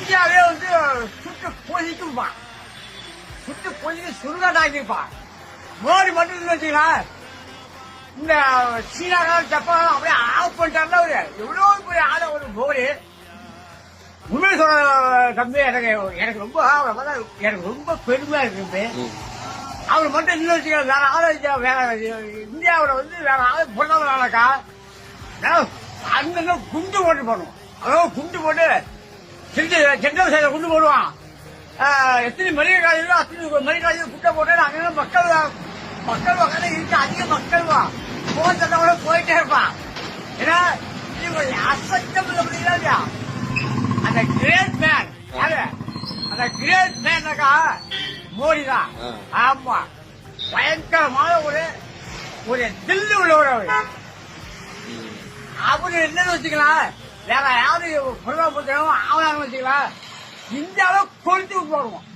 இந்தியாவே வந்து சுட்டு பொதிக்கும்பான், சுட்டு பொதிக்கு சுருகாட்டாக்கிருப்பான். மோடி மட்டும் இருந்து வச்சுக்கலாம், இந்த சீனாக்கார ஜப்பான் அப்படியே ஆஃப் பண்ணிட்டாருல அவரு. எவ்வளவு பெரிய ஆள ஒரு மோடி. உண்மையை சொல்ற தம்பி, எனக்கு ரொம்ப எனக்கு ரொம்ப பெருமையா இருக்கு. அவர் மட்டும் இன்னும் வச்சுக்கலாம், வேற ஆளு வேற இந்தியாவில் வந்து வேற ஆளு பொருளாதாரக்கா அங்க குண்டு போட்டு போடுவோம். அதாவது குண்டு போட்டு சென்ட்ரல் சைட குண்டு போடுவான். எத்தனை மளிகை காலையிலோ அத்தனை மளிகை காலையில் குட்டை போட்டு அங்க மக்கள் உட்காந்து இருக்கு. அதிக மக்கள் போன் சட்டம் கூட போயிட்டே இருப்பான். ஏன்னா அசத்தம் இல்லையா அந்த கிரேட் மேன், அந்த கிரேட் மேனாக்கா மோடி தான். ஆமா, பயங்கரமான ஒரு தில்லு உள்ளவர் அவரு. அவரு என்னன்னு வச்சுக்கலாம், வேற யாரு பொருளாதாரம் ஆவணம் வச்சுக்கலாம், இந்தியாவை கொளுத்து போடுவோம்.